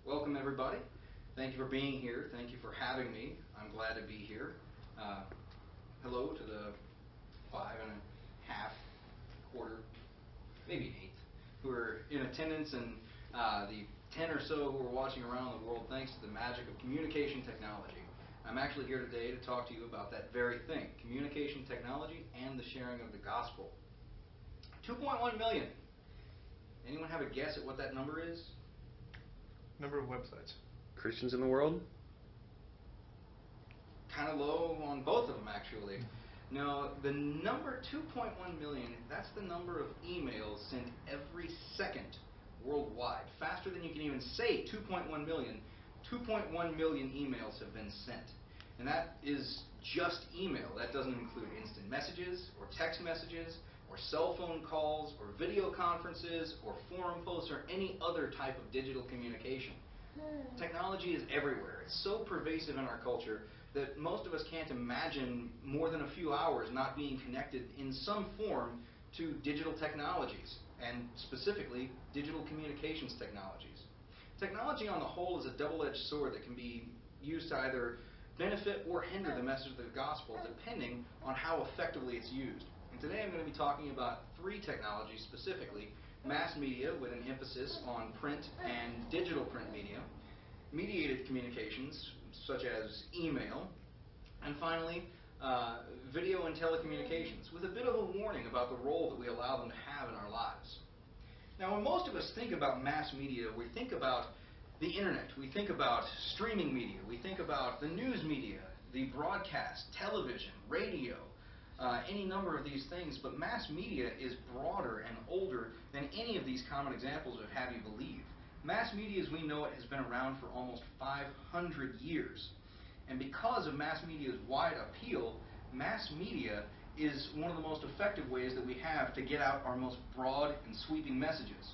Welcome, everybody. Thank you for being here. Thank you for having me. I'm glad to be here. Hello to the 5.5, quarter, maybe an eighth, who are in attendance, and the 10 or so who are watching around the world thanks to the magic of communication technology. I'm actually here today to talk to you about that very thing, communication technology and the sharing of the gospel. 2.1 million. Anyone have a guess at what that number is? Number of websites. Christians in the world? Kind of low on both of them, actually. No, the number 2.1 million, that's the number of emails sent every second worldwide. Faster than you can even say 2.1 million. 2.1 million emails have been sent. And that is just email. That doesn't include instant messages or text messages or cell phone calls or video conferences or forum posts or any other type of digital communication. Technology is everywhere. It's so pervasive in our culture that most of us can't imagine more than a few hours not being connected in some form to digital technologies, and specifically digital communications technologies. Technology on the whole is a double-edged sword that can be used to either benefit or hinder the message of the gospel depending on how effectively it's used. And today I'm going to be talking about three technologies specifically: mass media with an emphasis on print and digital print media, mediated communications such as email, and finally video and telecommunications with a bit of a warning about the role that we allow them to have in our lives. Now, when most of us think about mass media, we think about the internet, we think about streaming media, we think about the news media, the broadcast, television, radio, any number of these things, but mass media is broader and older than any of these common examples would have you believe. Mass media as we know it has been around for almost 500 years. And because of mass media's wide appeal, mass media is one of the most effective ways that we have to get out our most broad and sweeping messages.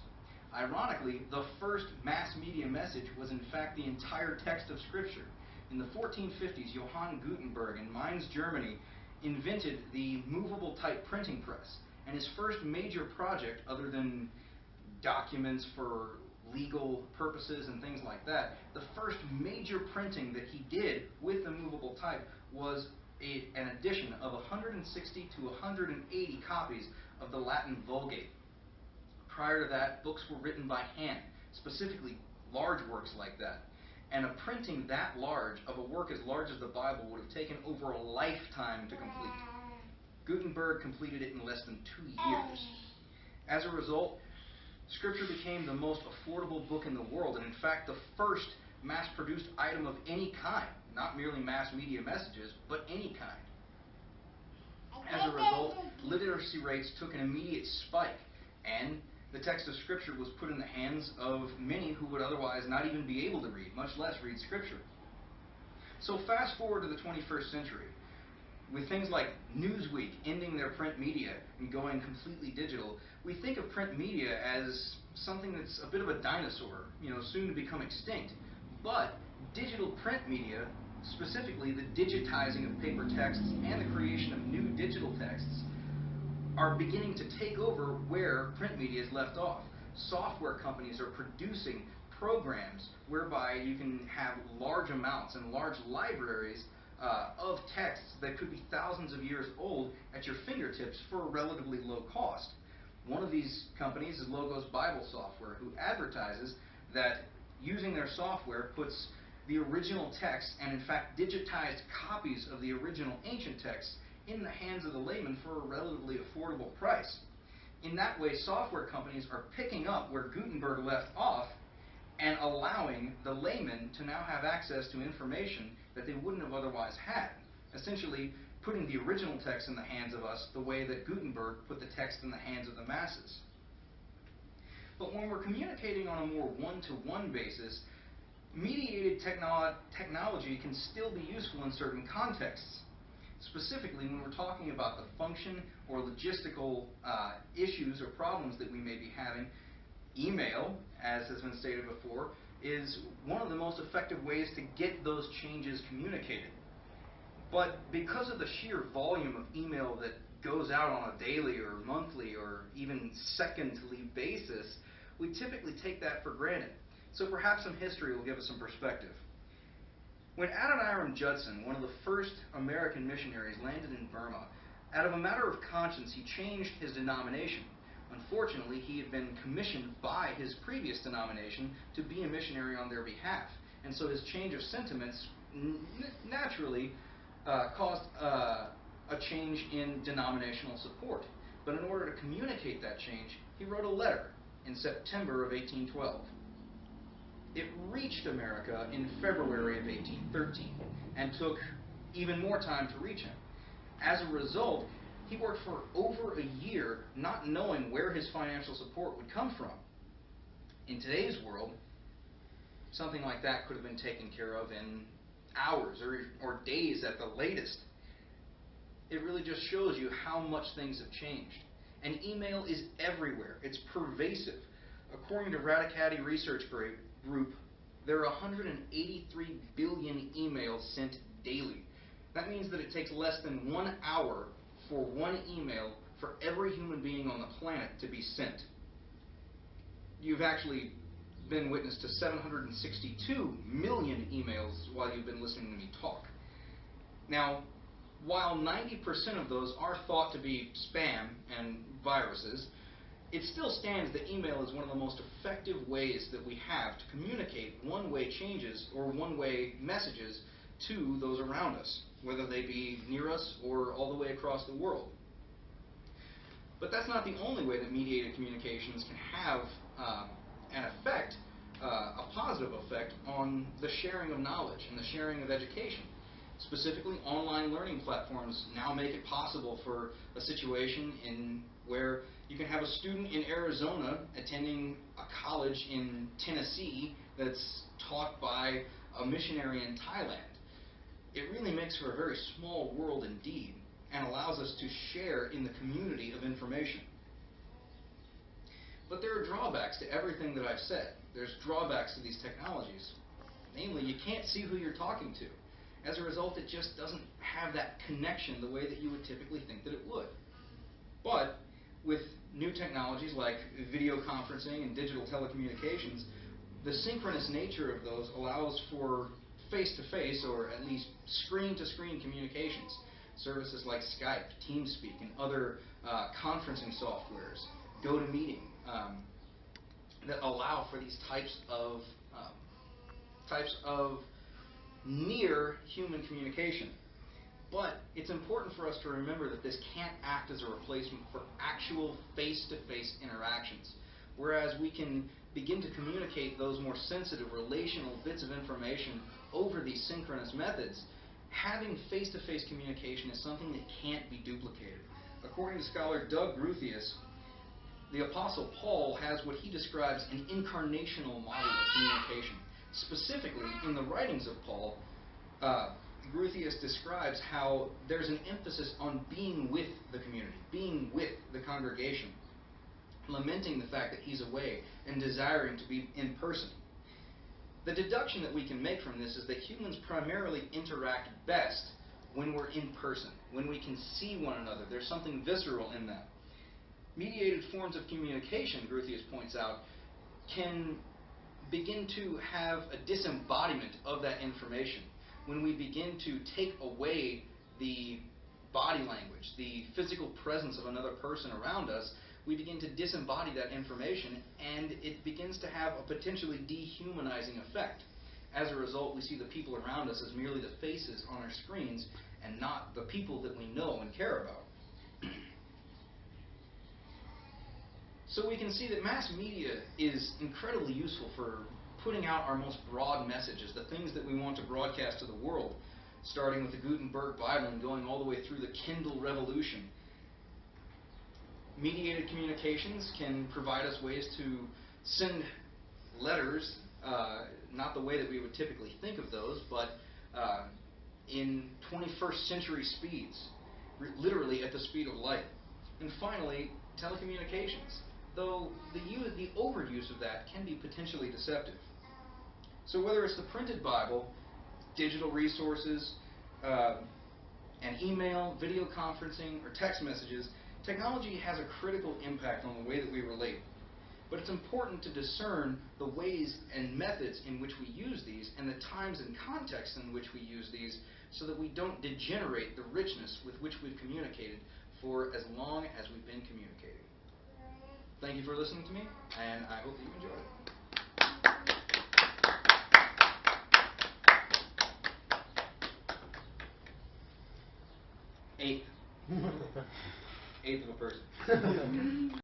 Ironically, the first mass media message was in fact the entire text of Scripture. In the 1450s, Johann Gutenberg in Mainz, Germany, invented the movable type printing press. And his first major project, other than documents for legal purposes and things like that, the first major printing that he did with the movable type was an edition of 160 to 180 copies of the Latin Vulgate. Prior to that, books were written by hand, specifically large works like that. And a printing that large of a work as large as the Bible would have taken over a lifetime to complete. Gutenberg completed it in less than 2 years. As a result, Scripture became the most affordable book in the world, and in fact the first mass-produced item of any kind, not merely mass media messages, but any kind. As a result, literacy rates took an immediate spike, and the text of Scripture was put in the hands of many who would otherwise not even be able to read, much less read Scripture. So fast forward to the 21st century, with things like Newsweek ending their print media and going completely digital, we think of print media as something that's a bit of a dinosaur, soon to become extinct. But digital print media, specifically the digitizing of paper texts and the creation of new digital texts, are beginning to take over where print media is left off. Software companies are producing programs whereby you can have large amounts and large libraries of texts that could be thousands of years old at your fingertips for a relatively low cost. One of these companies is Logos Bible Software, who advertises that using their software puts the original text, and in fact digitized copies of the original ancient texts, in the hands of the layman for a relatively affordable price. In that way, software companies are picking up where Gutenberg left off and allowing the layman to now have access to information that they wouldn't have otherwise had, essentially putting the original text in the hands of us the way that Gutenberg put the text in the hands of the masses. But when we're communicating on a more one-to-one basis, mediated technology can still be useful in certain contexts. Specifically, when we're talking about the function or logistical issues or problems that we may be having, email, as has been stated before, is one of the most effective ways to get those changes communicated. But because of the sheer volume of email that goes out on a daily or monthly or even secondly basis, we typically take that for granted. So perhaps some history will give us some perspective. When Adoniram Judson, one of the first American missionaries, landed in Burma, out of a matter of conscience, he changed his denomination. Unfortunately, he had been commissioned by his previous denomination to be a missionary on their behalf, and so his change of sentiments naturally caused a change in denominational support. But in order to communicate that change, he wrote a letter in September of 1812. It reached America in February of 1813 and took even more time to reach him. As a result, he worked for over a year not knowing where his financial support would come from. In today's world, something like that could have been taken care of in hours or days at the latest. It really just shows you how much things have changed. And email is everywhere. It's pervasive. According to Radicati Research Group, there are 183 billion emails sent daily. That means that it takes less than 1 hour for one email for every human being on the planet to be sent. You've actually been witness to 762 million emails while you've been listening to me talk. Now, while 90% of those are thought to be spam and viruses, it still stands that email is one of the most effective ways that we have to communicate one-way changes or one-way messages to those around us, whether they be near us or all the way across the world. But that's not the only way that mediated communications can have an effect, a positive effect on the sharing of knowledge and the sharing of education. Specifically, online learning platforms now make it possible for a situation where you can have a student in Arizona attending a college in Tennessee that's taught by a missionary in Thailand. It really makes for a very small world indeed and allows us to share in the community of information. But there are drawbacks to everything that I've said. There's drawbacks to these technologies. Namely, you can't see who you're talking to. As a result, it just doesn't have that connection the way that you would typically think that it would. But with new technologies like video conferencing and digital telecommunications, the synchronous nature of those allows for face-to-face or at least screen-to-screen communications. Services like Skype, TeamSpeak, and other conferencing softwares, GoToMeeting, that allow for these types of near human communication. But it's important for us to remember that this can't act as a replacement for actual face-to-face interactions. Whereas we can begin to communicate those more sensitive relational bits of information over these synchronous methods, having face-to-face communication is something that can't be duplicated. According to scholar Doug Groothuis, the Apostle Paul has what he describes an incarnational model of communication. Specifically, in the writings of Paul, Groothuis describes how there's an emphasis on being with the community, being with the congregation, lamenting the fact that he's away and desiring to be in person. The deduction that we can make from this is that humans primarily interact best when we're in person, when we can see one another. There's something visceral in that. Mediated forms of communication, Groothuis points out, can begin to have a disembodiment of that information. When we begin to take away the body language, the physical presence of another person around us, we begin to disembody that information, and it begins to have a potentially dehumanizing effect. As a result, we see the people around us as merely the faces on our screens and not the people that we know and care about. So we can see that mass media is incredibly useful for putting out our most broad messages, the things that we want to broadcast to the world, starting with the Gutenberg Bible and going all the way through the Kindle revolution. Mediated communications can provide us ways to send letters, not the way that we would typically think of those, but in 21st century speeds, literally at the speed of light. And finally, telecommunications, though the overuse of that can be potentially deceptive. So whether it's the printed Bible, digital resources, and email, video conferencing, or text messages, technology has a critical impact on the way that we relate. But it's important to discern the ways and methods in which we use these and the times and contexts in which we use these so that we don't degenerate the richness with which we've communicated for as long as we've been communicating. Thank you for listening to me, and I hope that you enjoyed it. Eighth of a person.